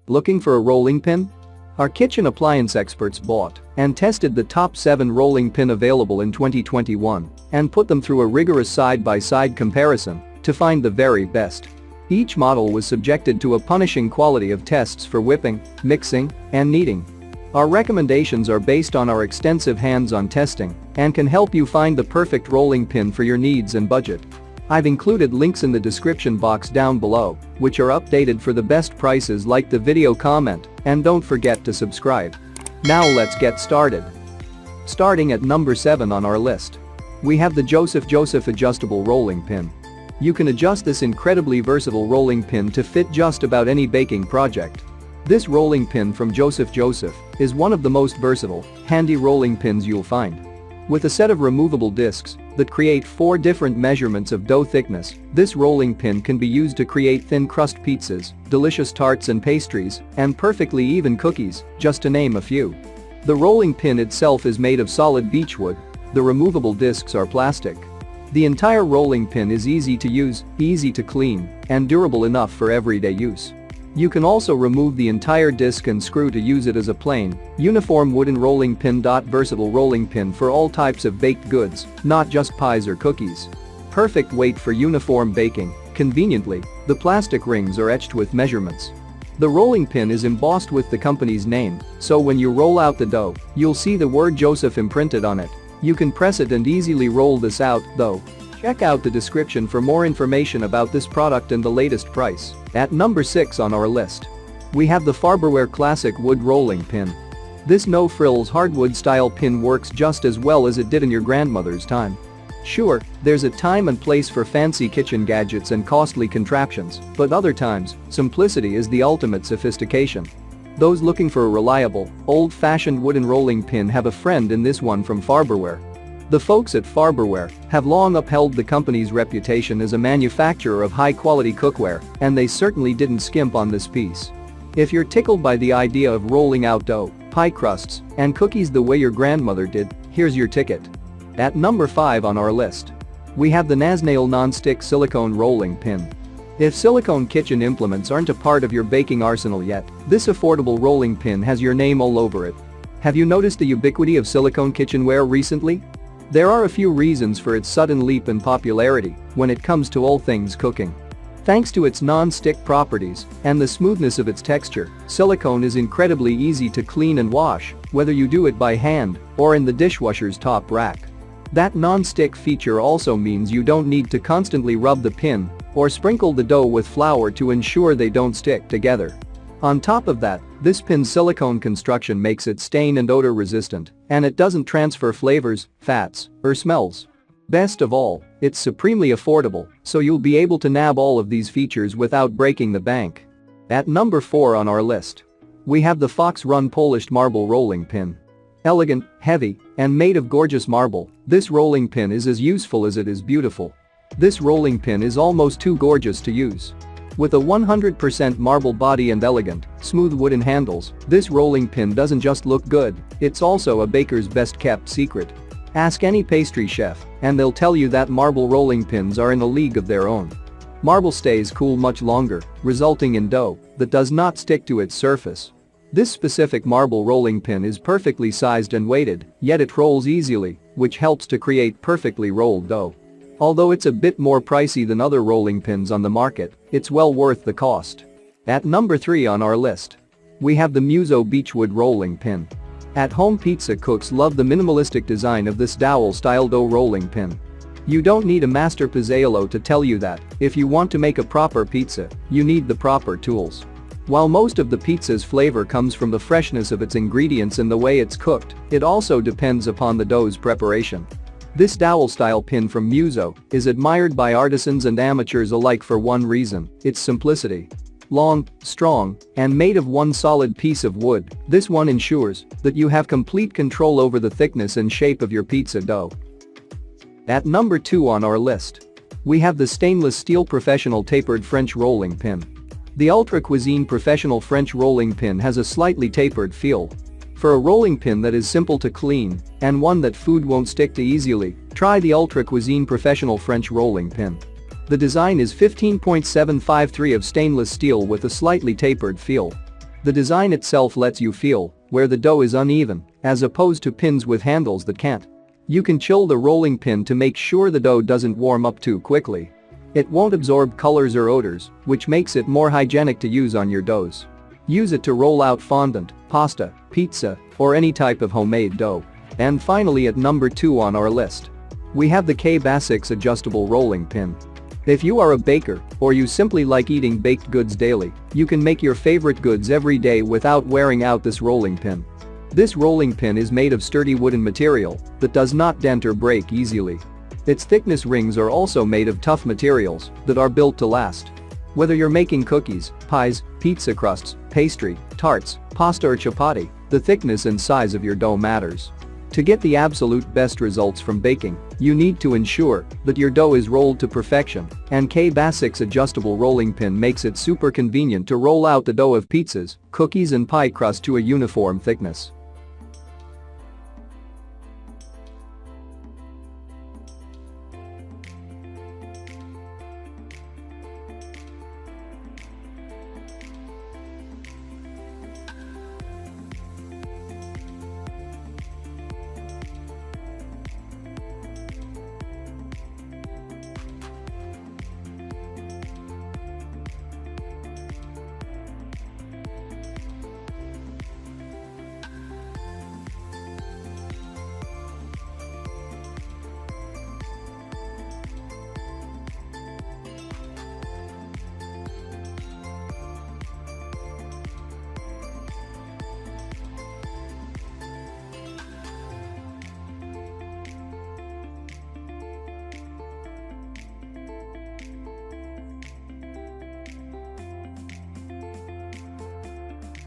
Looking for a rolling pin? Our kitchen appliance experts bought and tested the top 7 rolling pin available in 2021 and put them through a rigorous side-by-side comparison to find the very best. Each model was subjected to a punishing quality of tests for whipping, mixing, and kneading. Our recommendations are based on our extensive hands-on testing and can help you find the perfect rolling pin for your needs and budget. I've included links in the description box down below, which are updated for the best prices. Like the video, comment, and don't forget to subscribe. Now let's get started. Starting at number 7 on our list, we have the Joseph adjustable rolling pin. You can adjust this incredibly versatile rolling pin to fit just about any baking project. This rolling pin from Joseph is one of the most versatile, handy rolling pins you'll find. With a set of removable discs that create 4 different measurements of dough thickness, this rolling pin can be used to create thin crust pizzas, delicious tarts and pastries, and perfectly even cookies, just to name a few. The rolling pin itself is made of solid beechwood. The removable discs are plastic. The entire rolling pin is easy to use, easy to clean, and durable enough for everyday use. You can also remove the entire disc and screw to use it as a plain, uniform wooden rolling pin. Versatile rolling pin for all types of baked goods, not just pies or cookies. Perfect weight for uniform baking. Conveniently, the plastic rings are etched with measurements. The rolling pin is embossed with the company's name, so when you roll out the dough, you'll see the word Joseph imprinted on it. You can press it and easily roll this out, though. Check out the description for more information about this product and the latest price. At number 6 on our list, we have the Farberware Classic Wood Rolling Pin. This no-frills hardwood style pin works just as well as it did in your grandmother's time. Sure, there's a time and place for fancy kitchen gadgets and costly contraptions, but other times, simplicity is the ultimate sophistication. Those looking for a reliable, old-fashioned wooden rolling pin have a friend in this one from Farberware. The folks at Farberware have long upheld the company's reputation as a manufacturer of high-quality cookware, and they certainly didn't skimp on this piece. If you're tickled by the idea of rolling out dough, pie crusts, and cookies the way your grandmother did, here's your ticket. At number 5 on our list, we have the Nasnaioll Nonstick Silicone Rolling Pin. If silicone kitchen implements aren't a part of your baking arsenal yet, this affordable rolling pin has your name all over it. Have you noticed the ubiquity of silicone kitchenware recently? There are a few reasons for its sudden leap in popularity when it comes to all things cooking. Thanks to its non-stick properties and the smoothness of its texture, silicone is incredibly easy to clean and wash, whether you do it by hand or in the dishwasher's top rack. That non-stick feature also means you don't need to constantly rub the pin or sprinkle the dough with flour to ensure they don't stick together. On top of that, this pin's silicone construction makes it stain and odor resistant, and it doesn't transfer flavors, fats, or smells. Best of all, it's supremely affordable, so you'll be able to nab all of these features without breaking the bank. At number 4 on our list, we have the Fox Run Polished Marble Rolling Pin. Elegant, heavy, and made of gorgeous marble, this rolling pin is as useful as it is beautiful. This rolling pin is almost too gorgeous to use. With a 100% marble body and elegant, smooth wooden handles, this rolling pin doesn't just look good, it's also a baker's best-kept secret. Ask any pastry chef, and they'll tell you that marble rolling pins are in a league of their own. Marble stays cool much longer, resulting in dough that does not stick to its surface. This specific marble rolling pin is perfectly sized and weighted, yet it rolls easily, which helps to create perfectly rolled dough. Although it's a bit more pricey than other rolling pins on the market, it's well worth the cost. At number 3 on our list, we have the Muso Beachwood Rolling Pin. At-home pizza cooks love the minimalistic design of this dowel-style dough rolling pin. You don't need a master pizzaiolo to tell you that, if you want to make a proper pizza, you need the proper tools. While most of the pizza's flavor comes from the freshness of its ingredients and the way it's cooked, it also depends upon the dough's preparation. This dowel-style pin from Muzo is admired by artisans and amateurs alike for one reason: its simplicity. Long, strong, and made of one solid piece of wood, this one ensures that you have complete control over the thickness and shape of your pizza dough. At number 2 on our list, we have the stainless steel Professional Tapered French Rolling Pin. The Ultra Cuisine Professional French Rolling Pin has a slightly tapered feel. For a rolling pin that is simple to clean and one that food won't stick to easily, try the Ultra Cuisine Professional French Rolling Pin. The design is 15.753 of stainless steel with a slightly tapered feel. The design itself lets you feel where the dough is uneven, as opposed to pins with handles that can't. You can chill the rolling pin to make sure the dough doesn't warm up too quickly. It won't absorb colors or odors, which makes it more hygienic to use on your doughs. Use it to roll out fondant, pasta, pizza, or any type of homemade dough. And finally, at number 2 on our list, we have the KBasics adjustable rolling pin. If you are a baker or you simply like eating baked goods daily, you can make your favorite goods every day without wearing out this rolling pin. This rolling pin is made of sturdy wooden material that does not dent or break easily. Its thickness rings are also made of tough materials that are built to last. Whether you're making cookies, pies, pizza crusts, pastry, tarts, pasta or chapati, the thickness and size of your dough matters. To get the absolute best results from baking, you need to ensure that your dough is rolled to perfection, and KBasics adjustable rolling pin makes it super convenient to roll out the dough of pizzas, cookies and pie crust to a uniform thickness.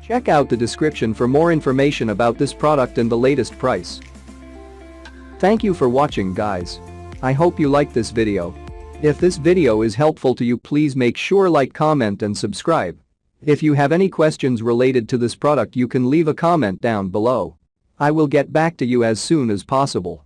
Check out the description for more information about this product and the latest price. Thank you for watching, guys. I hope you liked this video. If this video is helpful to you, please make sure like, comment and subscribe. If you have any questions related to this product, you can leave a comment down below. I will get back to you as soon as possible.